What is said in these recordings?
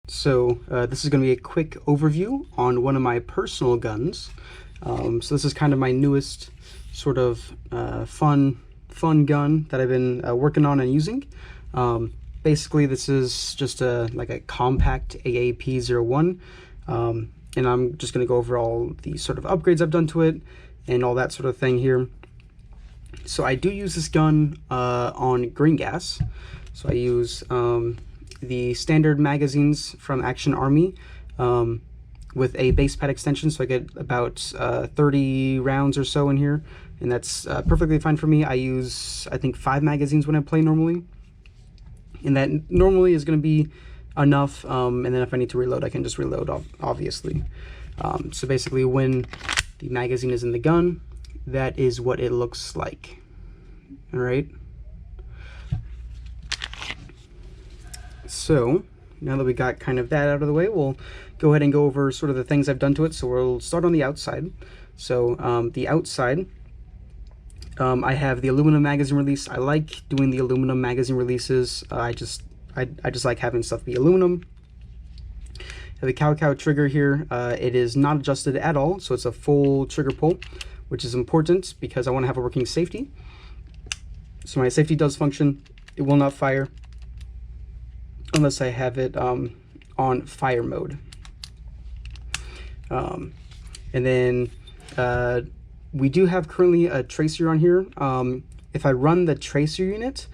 So this is going to be a quick overview on one of my personal guns. So this is kind of my newest sort of fun gun that I've been working on and using. Basically, this is just like a compact AAP-01, and I'm just going to go over all the sort of upgrades I've done to it and all that sort of thing here. So I do use this gun on green gas. So I use the standard magazines from Action Army with a base pad extension, so I get about 30 rounds or so in here, and that's perfectly fine for me. I use, I think, 5 magazines when I play normally, and that normally is going to be enough, and then if I need to reload, I can just reload, obviously. So basically, when the magazine is in the gun, that is what it looks like. All right. So now that we got kind of that out of the way, we'll go ahead and go over sort of the things I've done to it. So we'll start on the outside. So the outside, I have the aluminum magazine release. I like doing the aluminum magazine releases. I just like having stuff be aluminum. I have the cowcow trigger here. It is not adjusted at all, so it's a full trigger pull, which is important because I want to have a working safety. So my safety does function. It will not fire unless I have it on fire mode. And then we do have currently a tracer on here. If I run the tracer unit,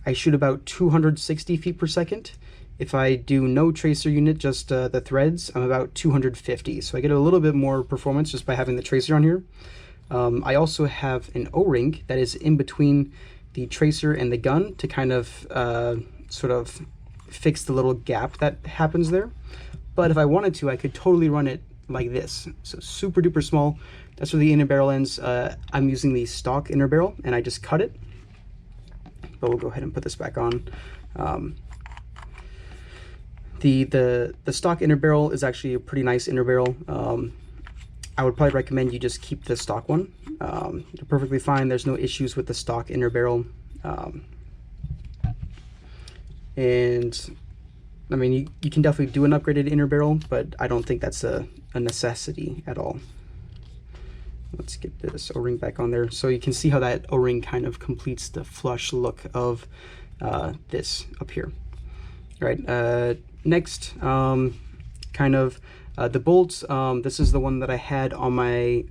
I shoot about 260 feet per second. If I do no tracer unit, just the threads, I'm about 250. So I get a little bit more performance just by having the tracer on here. I also have an O-ring that is in between the tracer and the gun to kind of sort of fix the little gap that happens there. But if I wanted to, I could totally run it like this. So super duper small. That's where the inner barrel ends. I'm using the stock inner barrel and I just cut it. But we'll go ahead and put this back on. The stock inner barrel is actually a pretty nice inner barrel. I would probably recommend you just keep the stock one. You're perfectly fine. There's no issues with the stock inner barrel. And I mean, you can definitely do an upgraded inner barrel, but I don't think that's a necessity at all. Let's get this O-ring back on there. So you can see how that O-ring kind of completes the flush look of this up here. All right, next, kind of the bolts. This is the one that I had on my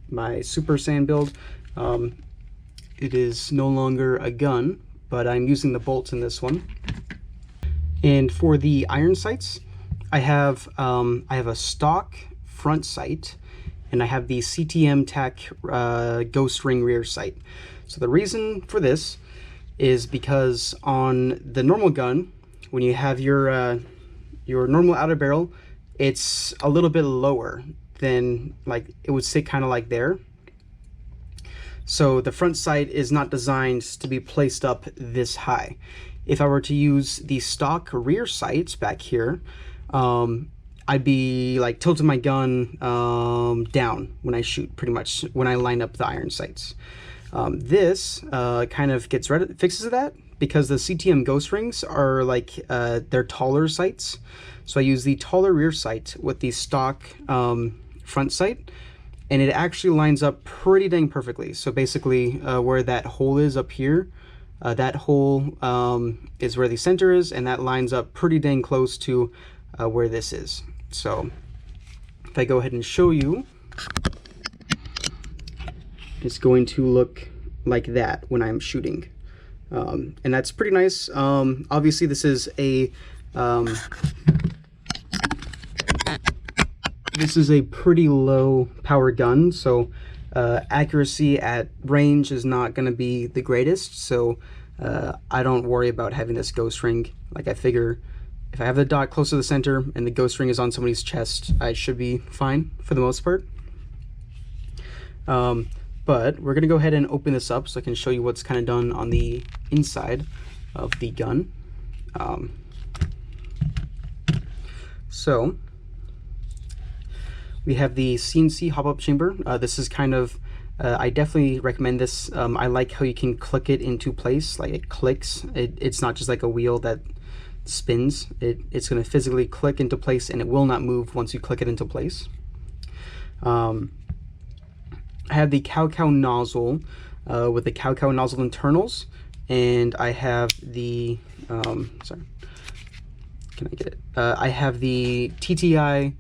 my Super Saiyan build. It is no longer a gun, but I'm using the bolts in this one. And for the iron sights, I have a stock front sight, and I have the CTM Tac Ghost Ring rear sight. So the reason for this is because on the normal gun, when you have your normal outer barrel, it's a little bit lower than, like, it would sit kind of like there. So the front sight is not designed to be placed up this high. If I were to use the stock rear sights back here, I'd be like tilting my gun down when I shoot, pretty much, when I line up the iron sights. This kind of fixes that, because the CTM Ghost Rings are like, they're taller sights. So I use the taller rear sight with the stock front sight, and it actually lines up pretty dang perfectly. So basically, where that hole is up here, that hole is where the center is, and that lines up pretty dang close to where this is. So if I go ahead and show you, it's going to look like that when I'm shooting. And that's pretty nice. Obviously, this is a pretty low power gun, so accuracy at range is not going to be the greatest. So I don't worry about having this ghost ring. Like, I figure if I have the dot close to the center and the ghost ring is on somebody's chest, I should be fine for the most part. But we're going to go ahead and open this up so I can show you what's kind of done on the inside of the gun. So we have the Cnc Hop-Up Chamber. This is kind of, I definitely recommend this. I like how you can click it into place, like it clicks. It's not just like a wheel that's spins. It's going to physically click into place, and it will not move once you click it into place. I have the cowcow nozzle with the cowcow nozzle internals, and I have the sorry, can I get it? I have the TTI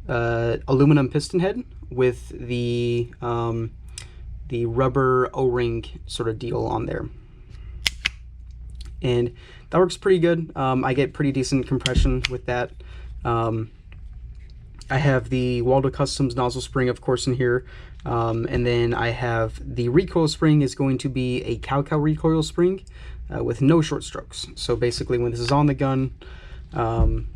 aluminum piston head with the rubber O-ring sort of deal on there, and that works pretty good. I get pretty decent compression with that. I have the Waldo Customs nozzle spring, of course, in here, and then I have the recoil spring is going to be a cowcow recoil spring with no short strokes. So basically, when this is on the gun, and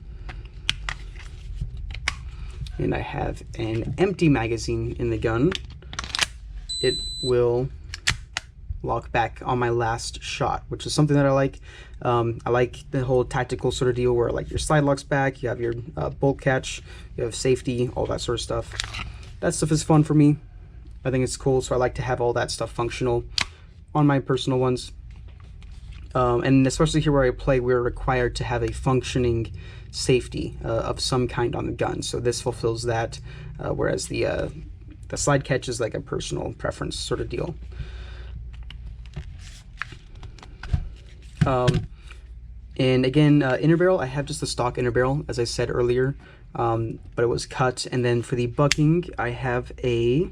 I have an empty magazine in the gun, it will lock back on my last shot, which is something that I like. I like the whole tactical sort of deal where like your slide locks back, you have your bolt catch, you have safety, all that sort of stuff. That stuff is fun for me. I think it's cool, so I like to have all that stuff functional on my personal ones. And especially here where I play, we're required to have a functioning safety of some kind on the gun. So this fulfills that, whereas the slide catch is like a personal preference sort of deal. And again, inner barrel, I have just the stock inner barrel, as I said earlier, but it was cut. And then for the bucking, I have a,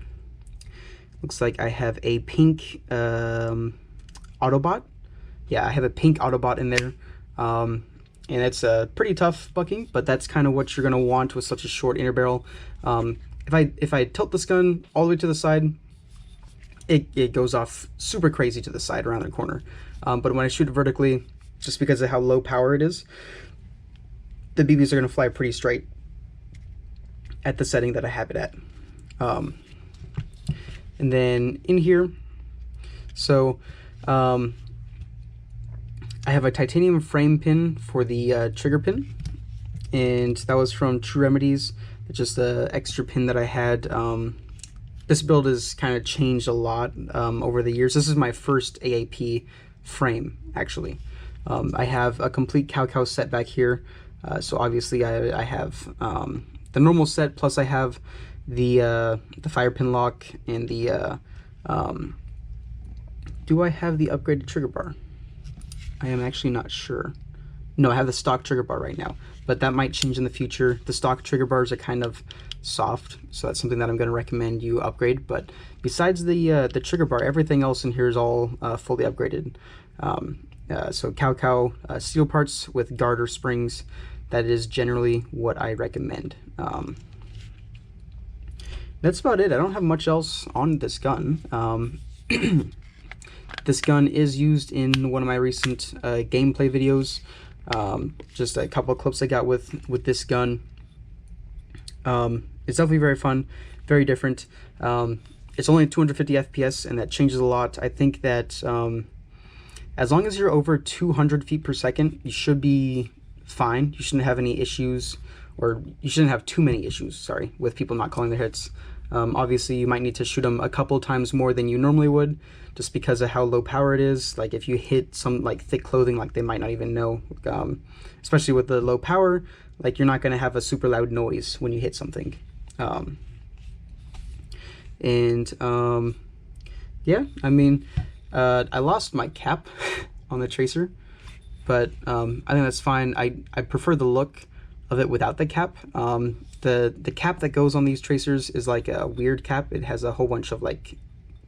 looks like I have a pink Autobot. Yeah, I have a pink Autobot in there. And it's a pretty tough bucking, but that's kind of what you're going to want with such a short inner barrel. If I tilt this gun all the way to the side, it goes off super crazy to the side around the corner. But when I shoot it vertically, just because of how low power it is, the BBs are going to fly pretty straight at the setting that I have it at. And then in here, so I have a titanium frame pin for the trigger pin, and that was from True Remedies. It's just an extra pin that I had. This build has kind of changed a lot over the years. This is my first AAP frame, actually. I have a complete cowcow set back here. So obviously I have the normal set, plus I have the fire pin lock and the, do I have the upgraded trigger bar? I am actually not sure. No, I have the stock trigger bar right now, but that might change in the future. The stock trigger bars are kind of soft, so that's something that I'm going to recommend you upgrade. But besides the trigger bar, everything else in here is all fully upgraded. So cowcow steel parts with garter springs. That is generally what I recommend. That's about it. I don't have much else on this gun. This gun is used in one of my recent gameplay videos. Just a couple of clips I got with this gun. It's definitely very fun, very different. It's only 250 FPS, and that changes a lot. I think that as long as you're over 200 feet per second, you should be fine. You shouldn't have any issues, or you shouldn't have too many issues, sorry, with people not calling their hits. Obviously, you might need to shoot them a couple times more than you normally would, just because of how low power it is. Like if you hit some like thick clothing, like they might not even know. Especially with the low power, like you're not going to have a super loud noise when you hit something. Yeah, I mean, I lost my cap on the tracer, but I think that's fine. I prefer the look of it without the cap. The cap that goes on these tracers is like a weird cap. It has a whole bunch of like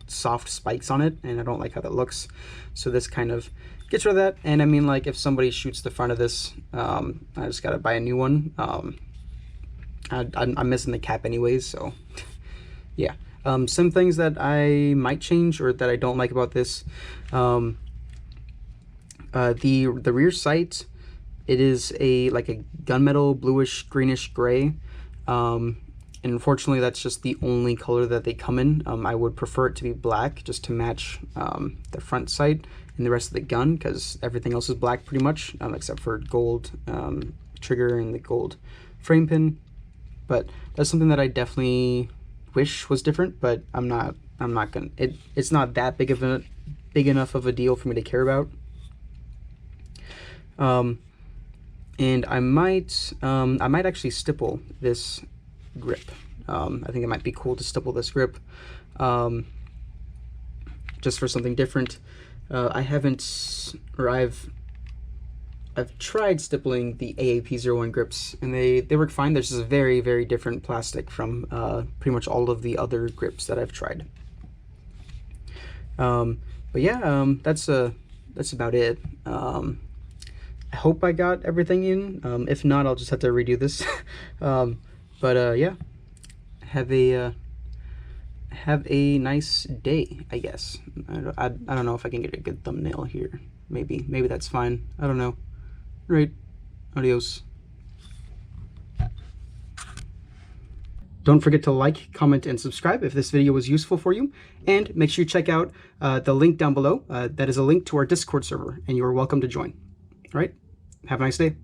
soft spikes on it, and I don't like how that looks. So this kind of gets rid of that. And I mean, like if somebody shoots the front of this, I just gotta buy a new one. I'm missing the cap anyways, so yeah. Some things that I might change or that I don't like about this, the rear sight, it is like a gunmetal bluish greenish gray, and unfortunately that's just the only color that they come in. I would prefer it to be black just to match the front sight and the rest of the gun, because everything else is black pretty much, except for gold trigger and the gold frame pin. But that's something that I definitely wish was different, but I'm not gonna, it's not that big enough of a deal for me to care about. And I might actually stipple this grip. I think it might be cool to stipple this grip, just for something different. I've tried stippling the AAP-01 grips, and they work fine. This is a very, very different plastic from pretty much all of the other grips that I've tried. But yeah, that's about it. I hope I got everything in. If not, I'll just have to redo this. But yeah, have a nice day, I guess. I don't know if I can get a good thumbnail here. Maybe that's fine. I don't know. Right. Adios. Don't forget to like, comment, and subscribe if this video was useful for you. And make sure you check out the link down below. That is a link to our Discord server, and you are welcome to join. All right. Have a nice day.